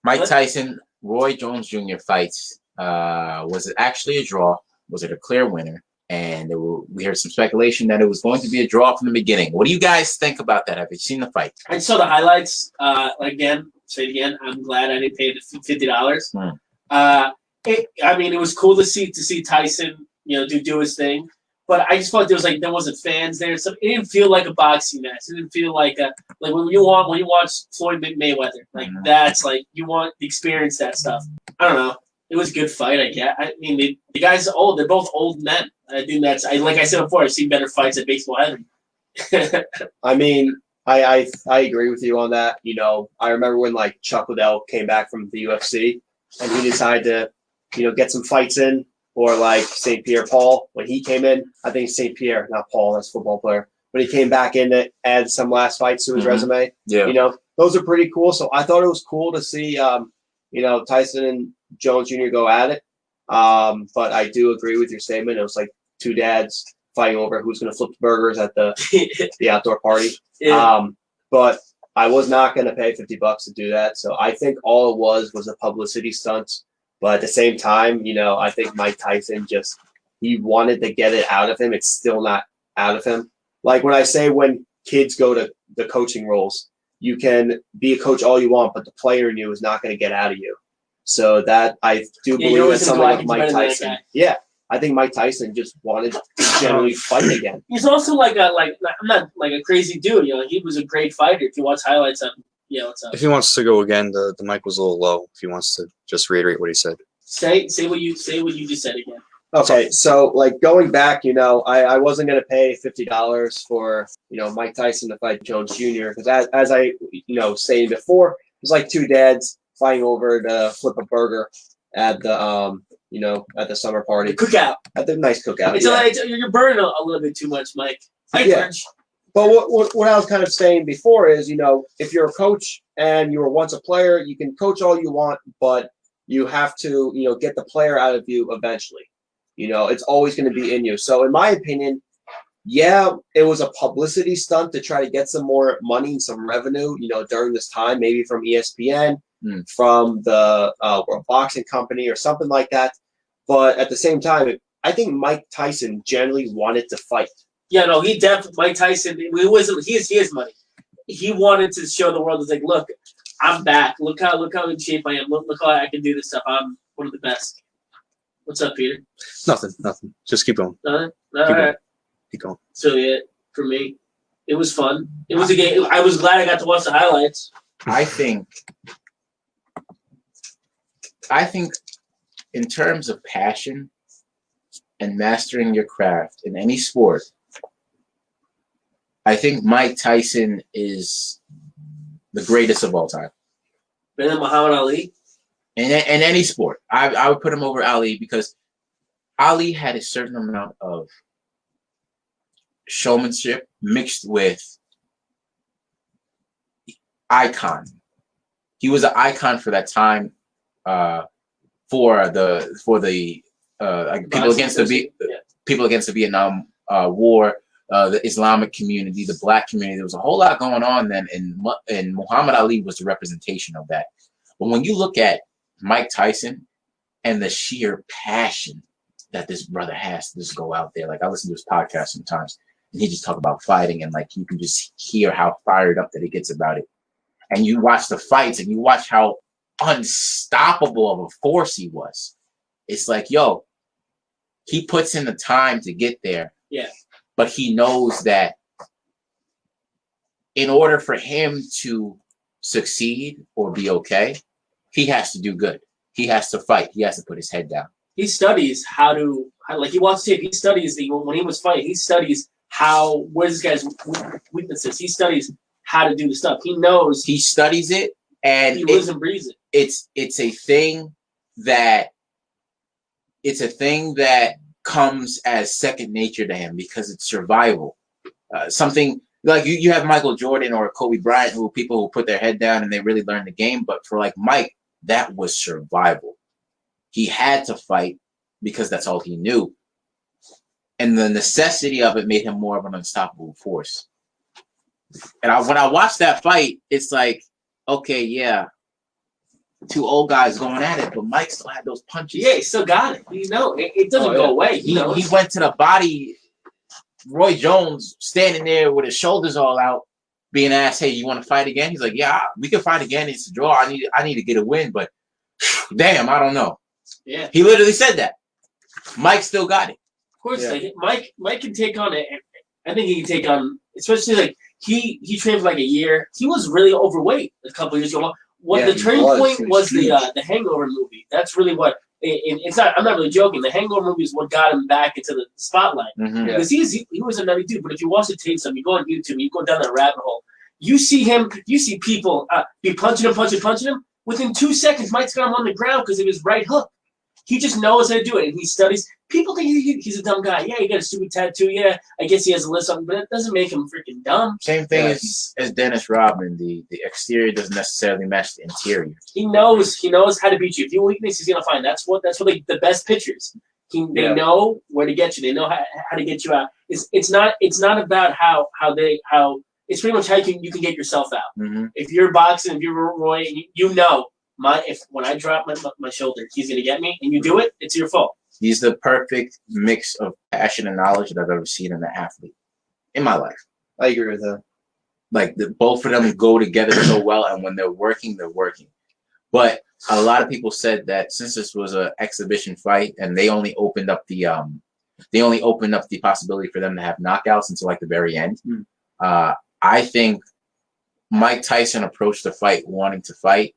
Mike Tyson, Roy Jones Jr. fights. Was it actually a draw? Was it a clear winner? And we heard some speculation that it was going to be a draw from the beginning. What do you guys think about that? Have you seen the fight? I saw the highlights. Again, say it again. I'm glad I didn't pay the $50. It was cool to see Tyson, do his thing. But I just felt there wasn't fans there. So it didn't feel like a boxing match. It didn't feel like when you watch Floyd Mayweather. That's you want to experience that stuff. I don't know. It was a good fight, I guess. I mean, the guys are old. They're both old men. I think like I said before, I've seen better fights at Baseball Heaven. I mean, I agree with you on that. I remember when Chuck Liddell came back from the UFC and he decided to, get some fights in, or St. Pierre Paul when he came in. I think St. Pierre, not Paul, that's a football player. When he came back in to add some last fights to his resume. Yeah. Those are pretty cool. So I thought it was cool to see, Tyson and Jones Jr. go at it. But I do agree with your statement. It was like two dads fighting over who's going to flip the burgers at the outdoor party. Yeah. But I was not going to pay $50 to do that. So I think all it was a publicity stunt. But at the same time, I think Mike Tyson he wanted to get it out of him. It's still not out of him. Like when I say when kids go to the coaching roles, you can be a coach all you want, but the player in you is not going to get out of you. So that I do believe that someone like Mike Tyson. Yeah, I think Mike Tyson just wanted to generally fight again. He's also I'm not like a crazy dude. He was a great fighter. If you watch highlights of him, if he wants to go again, the mic was a little low. If he wants to just reiterate what he said. Say what you just said again. Okay, so going back, I wasn't gonna pay $50 for Mike Tyson to fight Jones Jr. because as I saying before, it was two dads fighting over to flip a burger at the at the summer party. Cookout. At the nice cookout. You're burning a little bit too much, Mike. But what I was kind of saying before is, if you're a coach and you were once a player, you can coach all you want, but you have to, get the player out of you eventually. It's always going to be in you. So in my opinion, yeah, it was a publicity stunt to try to get some more money and some revenue, during this time, maybe from ESPN, from the World Boxing Company or something like that. But at the same time, I think Mike Tyson generally wanted to fight. Yeah, no, he definitely Mike Tyson. He has money. He wanted to show the world, look, I'm back. Look how in shape I am. Look how I can do this stuff. I'm one of the best. What's up, Peter? Nothing. Just keep going. All right. Keep going. So yeah, for me, it was fun. It was a game. I was glad I got to watch the highlights. I think in terms of passion and mastering your craft in any sport, I think Mike Tyson is the greatest of all time. Better than Muhammad Ali? In any sport. I would put him over Ali because Ali had a certain amount of showmanship mixed with icon. He was an icon for that time, for the people against the Vietnam War, the Islamic community, the Black community. There was a whole lot going on then, and Muhammad Ali was the representation of that. But when you look at Mike Tyson and the sheer passion that this brother has to just go out there, I listen to his podcast sometimes, and he just talk about fighting, and you can just hear how fired up that he gets about it. And you watch the fights, and you watch how unstoppable of a force he was. It's yo, he puts in the time to get there. Yeah. But he knows that in order for him to succeed or be okay, he has to do good. He has to fight. He has to put his head down. He studies how he watches tape. He studies when he was fighting. He studies where's this guy's weaknesses. He studies how to do the stuff. He knows. He studies it, and he lives and breathes it. It's a thing that comes as second nature to him because it's survival. Something like you have Michael Jordan or Kobe Bryant, people who put their head down and they really learn the game. But for Mike, that was survival. He had to fight because that's all he knew. And the necessity of it made him more of an unstoppable force. And when I watched that fight, it's okay, yeah, two old guys going at it, but Mike still had those punches. Yeah, he still got it. You know, it doesn't go away. He went to the body. Roy Jones standing there with his shoulders all out, being asked, "Hey, you want to fight again?" He's like, "Yeah, we can fight again. It's a draw. I need to get a win, but damn, I don't know." Yeah, he literally said that. Mike still got it. Of course, like, Mike can take on it. I think he can take on, especially like he trained for like a year. He was really overweight a couple of years ago. What the turning point was the Hangover movie. That's really what. It's not. I'm not really joking. The Hangover movie is what got him back into the spotlight because he was a nutty dude. But if you watch the tapes, you go on YouTube, you go down that rabbit hole. You see him. You see people be punching him. Within 2 seconds, Mike's got him on the ground because of his right hook. He just knows how to do it, and he studies. People think he's a dumb guy. Yeah, he got a stupid tattoo. Yeah, I guess he has a list on, but it doesn't make him freaking dumb. Same thing as Dennis Rodman. The exterior doesn't necessarily match the interior. He knows how to beat you. If you have weakness, he's gonna find. That's what the best pitchers. They know where to get you. They know how to get you out. It's not about how it's pretty much how you can get yourself out. Mm-hmm. If you're boxing, if you're Roy, you know. When I drop my shoulder, he's gonna get me, and you do it, it's your fault. He's the perfect mix of passion and knowledge that I've ever seen in an athlete in my life. I agree with that. Like both of them go together so well, and when they're working, they're working. But a lot of people said that since this was an exhibition fight, and they only opened up the possibility for them to have knockouts until like the very end. I think Mike Tyson approached the fight wanting to fight.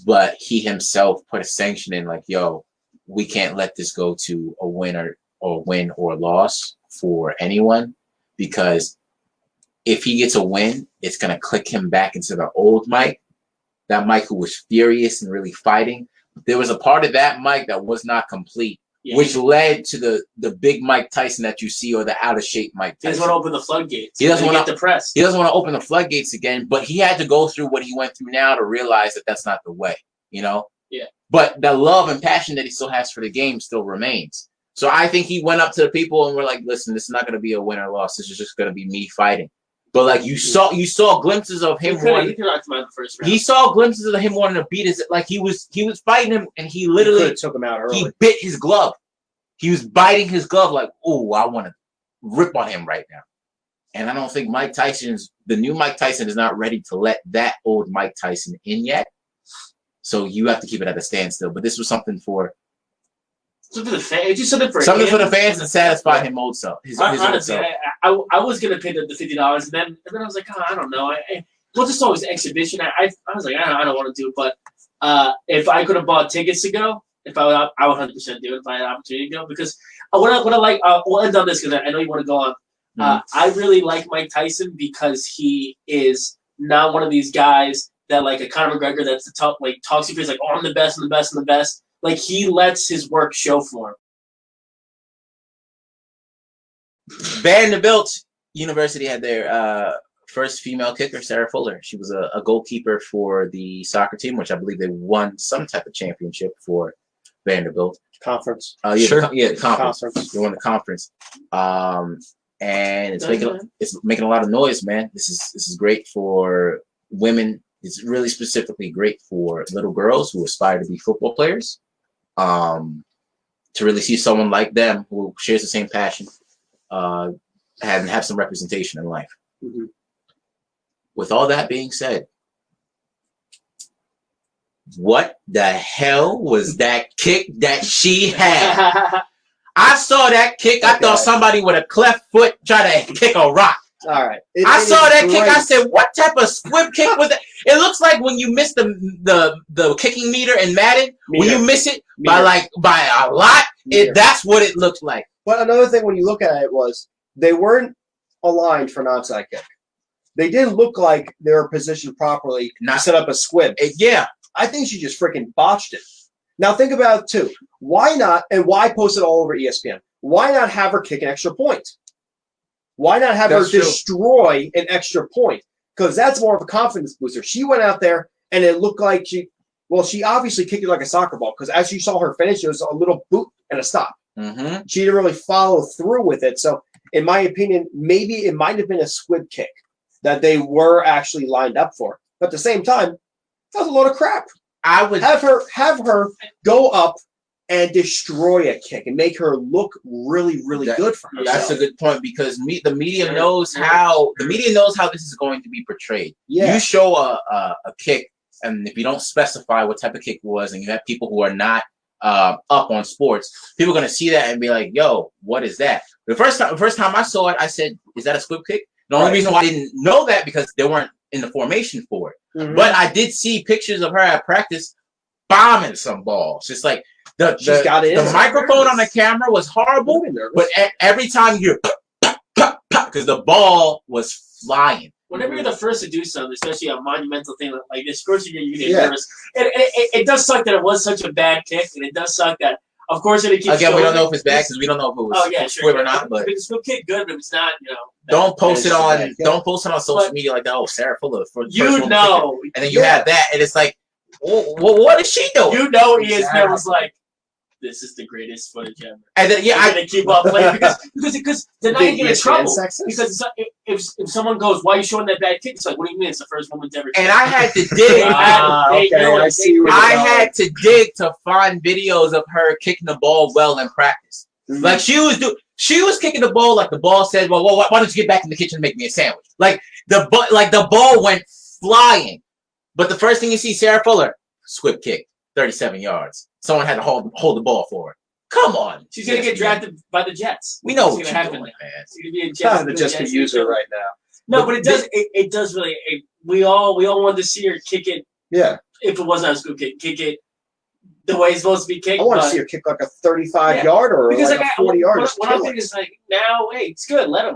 But he himself put a sanction in, like, "Yo, we can't let this go to a win or loss for anyone, because if he gets a win, it's gonna click him back into the old Mike, that Mike who was furious and really fighting. There was a part of that Mike that was not complete, which led to the big Mike Tyson that you see, or the out of shape Mike Tyson. He doesn't want to open the floodgates. He doesn't want to get depressed. He doesn't want to open the floodgates again. But he had to go through what he went through now to realize that that's not the way. You know. Yeah. But the love and passion that he still has for the game still remains. So I think he went up to the people and were like, "Listen, this is not going to be a win or loss. This is just going to be me fighting." But like you saw glimpses of him. He knocked him out in the first round. He saw glimpses of him wanting to beat his. Like he was fighting him, and he literally took him out early. He bit his glove. He was biting his glove like, "Oh, I want to rip on him right now." And I don't think the new Mike Tyson is not ready to let that old Mike Tyson in yet. So you have to keep it at a standstill. But this was something for the fans. Just something for the fans to satisfy him old self. Honestly, I was gonna pay the $50, and then I was like, I don't know. Well, just always an exhibition. I was like, I don't want to do it. But if I could have bought tickets to go, I would 100% do it if I had an opportunity to go. Because what I like, we'll end on this because I know you want to go on. I really like Mike Tyson because he is not one of these guys that like a Conor McGregor that's the top, like talks to you, like, "Oh, I'm the best, I'm the best, I'm the best." Like he lets his work show for him. Vanderbilt University had their first female kicker, Sarah Fuller. She was a goalkeeper for the soccer team, which I believe they won some type of championship for Vanderbilt. Conference. The conference. They won the conference. And it's making a lot of noise, man. This is great for women. It's really specifically great for little girls who aspire to be football players. To really see someone like them who shares the same passion, have some representation in life. Mm-hmm. With all that being said, what the hell was that kick that she had? I saw that kick. I thought somebody with a cleft foot tried to kick a rock. All right. I saw that kick. I said, "What type of squib kick was that?" It looks like when you miss the kicking meter in Madden. When you miss it by a lot, that's what it looked like. But another thing, when you look at it, was they weren't aligned for an onside kick. They didn't look like they were positioned properly to set up a squib. I think she just freaking botched it. Now think about it too. Why not? And why post it all over ESPN? Why not have her kick an extra point? Why not have her destroy an extra point? Because that's more of a confidence booster. She went out there and it looked like she obviously kicked it like a soccer ball, because as you saw her finish, it was a little boot and a stop. Mm-hmm. She didn't really follow through with it. So in my opinion, maybe it might have been a squib kick that they were actually lined up for. But at the same time, that was a load of crap. I would have her go up and destroy a kick and make her look really, really good for herself. That's a good point because the media knows how this is going to be portrayed. Yeah. You show a kick, and if you don't specify what type of kick it was, and you have people who are not up on sports, people are going to see that and be like, "Yo, what is that?" The first time I saw it, I said, "Is that a squib kick?" The only reason why I didn't know that because they weren't in the formation for it. Mm-hmm. But I did see pictures of her at practice bombing some balls. Just like the microphone on the camera was horrible, but every time you hear because the ball was flying. Whenever you're the first to do something, especially a monumental thing like this, of course you get nervous. It does suck that it was such a bad kick, and it does suck that, of course, it keeps again, showing. we don't know if it's bad because we don't know if it was squib or not. But if it's a kick, good. But if it's not, don't post it on social media like that. Oh, Sarah Fuller for and then you have that, and it's like, well, what is she doing? ESPN was like, this is the greatest footage ever. And then I'm gonna keep on playing because they're not gonna get in trouble. Because if someone goes, "Why are you showing that bad kick?" It's like, what do you mean? It's the first woman to ever. And I had to dig. I had to dig to find videos of her kicking the ball well in practice. Mm-hmm. Like she was kicking the ball like the ball said, "Well, why don't you get back in the kitchen and make me a sandwich?" Like the ball went flying. But the first thing you see, Sarah Fuller, squib kick, 37 yards. Someone had to hold the ball for her. Come on. She's going to get drafted by the Jets. We know what's going to happen, man. She's going to be a Jets. The Jets could use her right now. No, but it does really. We all wanted to see her kick it. Yeah. If it wasn't a scoop kick it the way it's supposed to be kicked. I want to see her kick like a 35-yard or because like a 40-yard. What I'm thinking is like now, hey, it's good. Let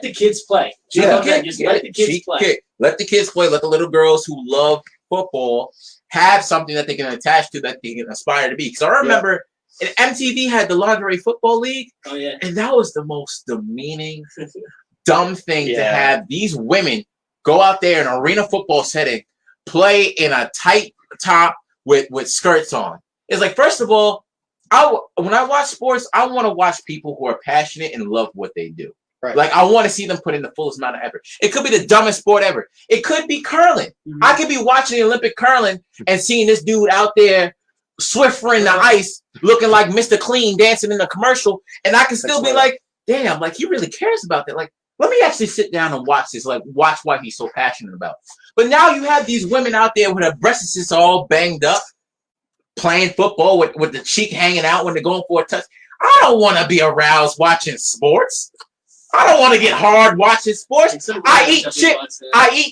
the kids play. Let the kids play. Let the kids play. Let the little girls who love football have something that they can attach to that they can aspire to be. Because I remember MTV had the Lingerie Football League. Oh, yeah. And that was the most demeaning, dumb thing to have these women go out there in an arena football setting, play in a tight top with skirts on. It's like, first of all, when I watch sports, I want to watch people who are passionate and love what they do. Right. Like, I want to see them put in the fullest amount of effort. It could be the dumbest sport ever. It could be curling. Mm-hmm. I could be watching the Olympic curling and seeing this dude out there swiftering the ice, looking like Mr. Clean dancing in a commercial, and I can still be like, damn, like, he really cares about that. Like, let me actually sit down and watch this, like, watch what he's so passionate about. But now you have these women out there with their breasts all banged up, playing football with the cheek hanging out when they're going for a touch. I don't want to be aroused watching sports. I don't want to get hard watching sports. I eat shit. I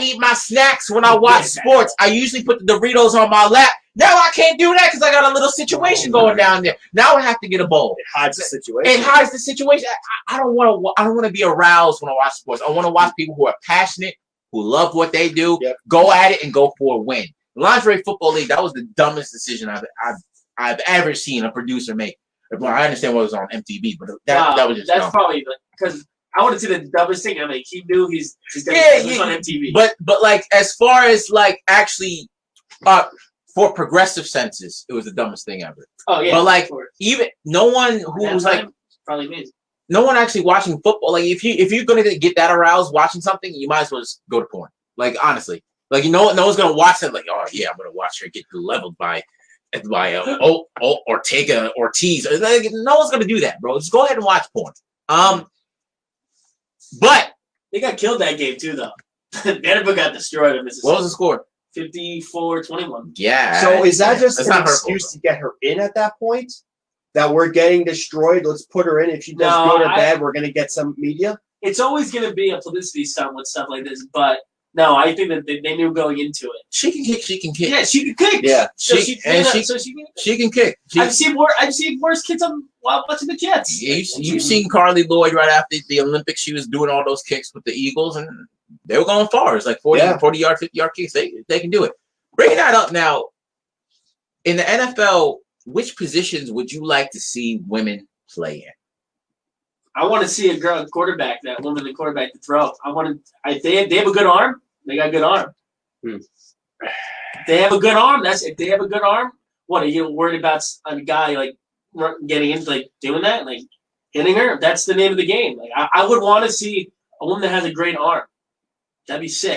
eat my snacks when I watch sports. I usually put the Doritos on my lap. Now I can't do that because I got a little situation going down there. Now I have to get a bowl. It hides the situation. It hides the situation. I don't want to be aroused when I watch sports. I want to watch people who are passionate, who love what they do, go at it and go for a win. Lingerie Football League, that was the dumbest decision I've ever seen a producer make. Well, I understand what was on MTV, but that was just dumb. Probably because I want to see the dumbest thing. I mean, he knew he's on MTV. But like as far as like actually for progressive senses, it was the dumbest thing ever. Oh yeah. But like even no one who was like probably me. No one actually watching football. Like if you're gonna get that aroused watching something, you might as well just go to porn. Like honestly, like no one's gonna watch it. Like I'm gonna watch her get leveled by Ortega Ortiz. Like, no one's gonna do that, bro. Just go ahead and watch porn. But they got killed that game too, though. Vanderbilt got destroyed in Mississippi. What was the score? 54-21. Yeah. So is that just an excuse to get her in at that point? That we're getting destroyed. Let's put her in. If she does good or bad, we're gonna get some media. It's always gonna be a publicity stunt with stuff like this, but. No, I think that they knew going into it. She can kick. She can kick. Yeah, she can kick. Yeah, she can kick. I've seen worse kids while watching the Jets. You've seen Carly Lloyd right after the Olympics. She was doing all those kicks with the Eagles, and they were going far. It's like 40-yard, 50-yard kicks. They can do it. Bringing that up now, in the NFL, which positions would you like to see women play in? I want to see a girl quarterback, that woman, the quarterback to throw. If they have a good arm, they got a good arm. If they have a good arm, if they have a good arm, what are you worried about a guy like getting into like doing that, like hitting her? That's the name of the game. Like I would want to see a woman that has a great arm. That'd be sick.